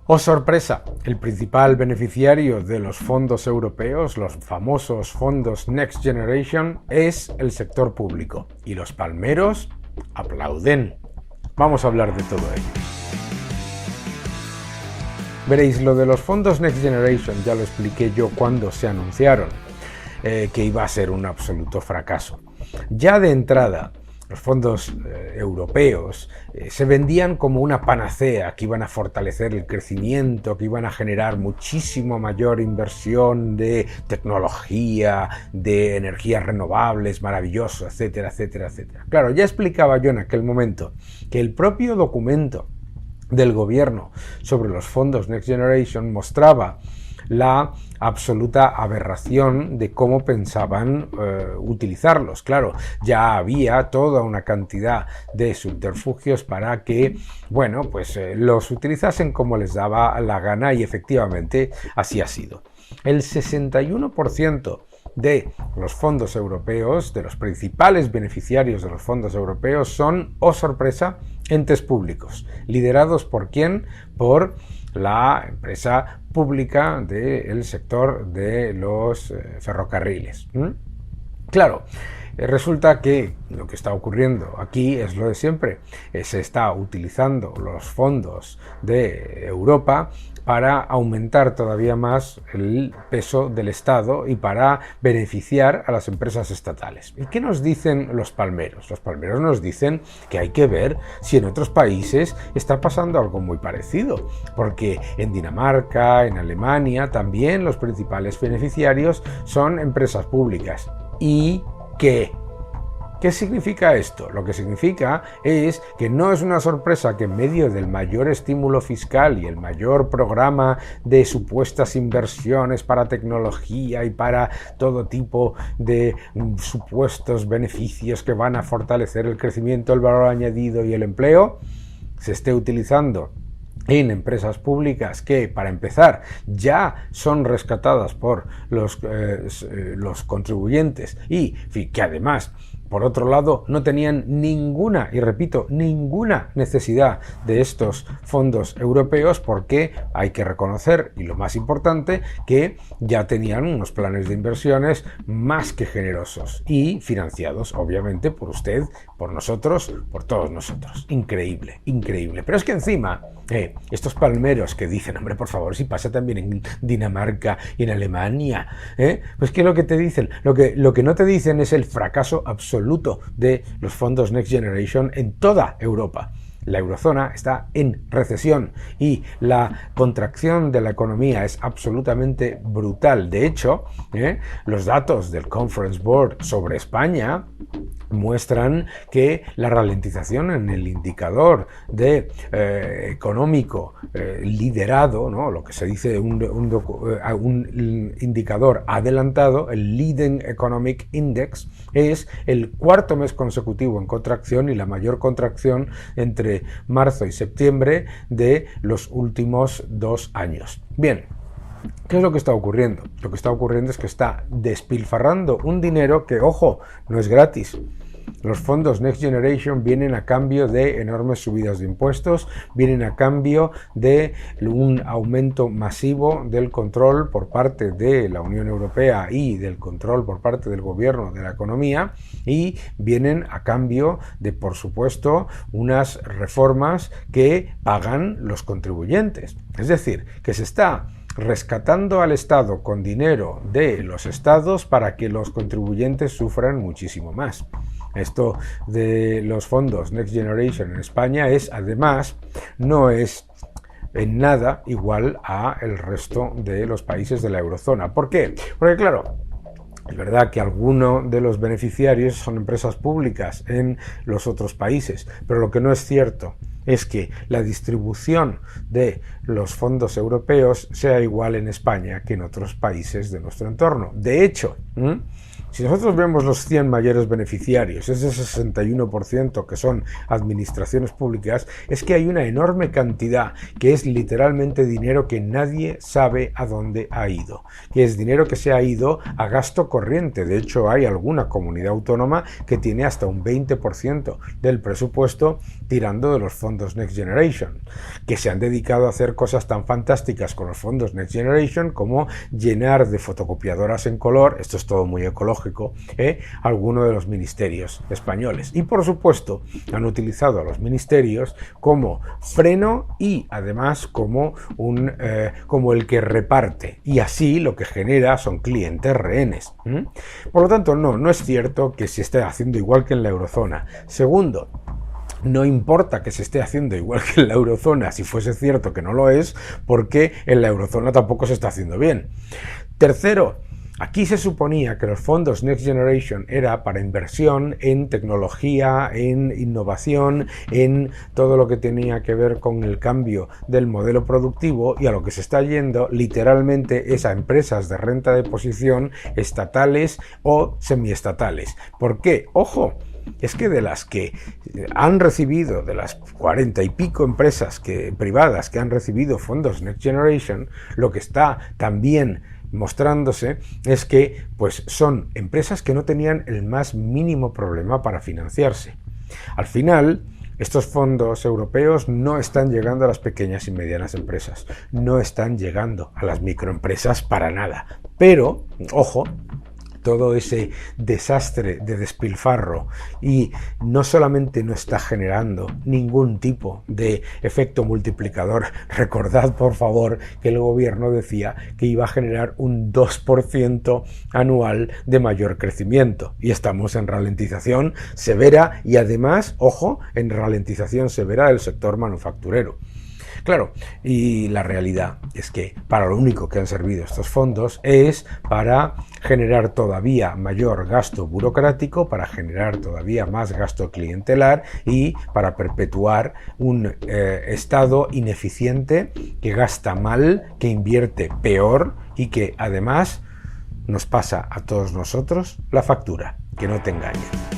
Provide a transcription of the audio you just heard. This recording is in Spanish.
Oh sorpresa, el principal beneficiario de los fondos europeos, los famosos fondos Next Generation, es el sector público. Y los palmeros aplauden. Vamos a hablar de todo ello. Veréis, lo de los fondos Next Generation ya lo expliqué yo cuando se anunciaron, que iba a ser un absoluto fracaso. Ya de entrada, los fondos europeos se vendían como una panacea, que iban a fortalecer el crecimiento, que iban a generar muchísimo mayor inversión de tecnología, de energías renovables, maravilloso, etcétera, etcétera, etcétera. Claro, ya explicaba yo en aquel momento que el propio documento del gobierno sobre los fondos Next Generation mostraba la absoluta aberración de cómo pensaban utilizarlos. Claro, ya había toda una cantidad de subterfugios para que, bueno, pues los utilizasen como les daba la gana, y efectivamente así ha sido. El 61% de los fondos europeos, de los principales beneficiarios de los fondos europeos, son, oh sorpresa, entes públicos. ¿Liderados por quién? Por la empresa pública del sector de los ferrocarriles. Claro, resulta que lo que está ocurriendo aquí es lo de siempre. Se está utilizando los fondos de Europa para aumentar todavía más el peso del Estado y para beneficiar a las empresas estatales. ¿Y qué nos dicen los palmeros? Los palmeros nos dicen que hay que ver si en otros países está pasando algo muy parecido, porque en Dinamarca, en Alemania, también los principales beneficiarios son empresas públicas. ¿Y qué? ¿Qué significa esto? Lo que significa es que no es una sorpresa que en medio del mayor estímulo fiscal y el mayor programa de supuestas inversiones para tecnología y para todo tipo de supuestos beneficios que van a fortalecer el crecimiento, el valor añadido y el empleo, se esté utilizando en empresas públicas que, para empezar, ya son rescatadas por los contribuyentes y que además, por otro lado, no tenían ninguna, y repito, ninguna necesidad de estos fondos europeos, porque hay que reconocer, y lo más importante, que ya tenían unos planes de inversiones más que generosos y financiados, obviamente, por usted, por nosotros, por todos nosotros. Increíble, increíble. Pero es que encima, estos palmeros que dicen, hombre, por favor, si pasa también en Dinamarca y en Alemania, pues ¿qué es lo que te dicen? Lo que no te dicen es el fracaso absoluto de los fondos Next Generation en toda Europa. La eurozona está en recesión y la contracción de la economía es absolutamente brutal. De hecho, los datos del Conference Board sobre España muestran que la ralentización en el indicador de económico liderado, ¿no? Lo que se dice un indicador adelantado, el Leading Economic Index, es el cuarto mes consecutivo en contracción y la mayor contracción entre marzo y septiembre de los últimos 2 años. Bien, ¿qué es lo que está ocurriendo? Lo que está ocurriendo es que está despilfarrando un dinero que, ojo, no es gratis. Los fondos Next Generation vienen a cambio de enormes subidas de impuestos, vienen a cambio de un aumento masivo del control por parte de la Unión Europea y del control por parte del gobierno de la economía, y vienen a cambio de, por supuesto, unas reformas que pagan los contribuyentes. Es decir, que se está rescatando al Estado con dinero de los estados para que los contribuyentes sufran muchísimo más. Esto de los fondos Next Generation en España es, además, no es en nada igual a el resto de los países de la eurozona. ¿Por qué? Porque, claro, es verdad que algunos de los beneficiarios son empresas públicas en los otros países, pero lo que no es cierto es que la distribución de los fondos europeos sea igual en España que en otros países de nuestro entorno. De hecho, Si nosotros vemos los 100 mayores beneficiarios, ese 61% que son administraciones públicas, es que hay una enorme cantidad que es literalmente dinero que nadie sabe a dónde ha ido, que es dinero que se ha ido a gasto corriente. De hecho, hay alguna comunidad autónoma que tiene hasta un 20% del presupuesto tirando de los fondos Next Generation, que se han dedicado a hacer cosas tan fantásticas con los fondos Next Generation como llenar de fotocopiadoras en color, esto es todo muy ecológico, alguno de los ministerios españoles. Y por supuesto, han utilizado a los ministerios como freno y además como el que reparte. Y así lo que genera son clientes rehenes. Por lo tanto, no es cierto que se esté haciendo igual que en la eurozona. Segundo, no importa que se esté haciendo igual que en la eurozona, si fuese cierto que no lo es, porque en la eurozona tampoco se está haciendo bien. Tercero, aquí se suponía que los fondos Next Generation era para inversión en tecnología, en innovación, en todo lo que tenía que ver con el cambio del modelo productivo, y a lo que se está yendo literalmente es a empresas de renta de posición estatales o semiestatales. ¿Por qué? ¡Ojo! Es que de las que han recibido, de las 40 y pico empresas privadas que han recibido fondos Next Generation, lo que está también mostrándose es que pues son empresas que no tenían el más mínimo problema para financiarse. Al final, estos fondos europeos no están llegando a las pequeñas y medianas empresas, no están llegando a las microempresas para nada. Pero, ojo, todo ese desastre de despilfarro y no solamente no está generando ningún tipo de efecto multiplicador. Recordad, por favor, que el gobierno decía que iba a generar un 2% anual de mayor crecimiento y estamos en ralentización severa y además, ojo, en ralentización severa del sector manufacturero. Claro, y la realidad es que para lo único que han servido estos fondos es para generar todavía mayor gasto burocrático, para generar todavía más gasto clientelar y para perpetuar un Estado ineficiente que gasta mal, que invierte peor y que además nos pasa a todos nosotros la factura. Que no te engañen.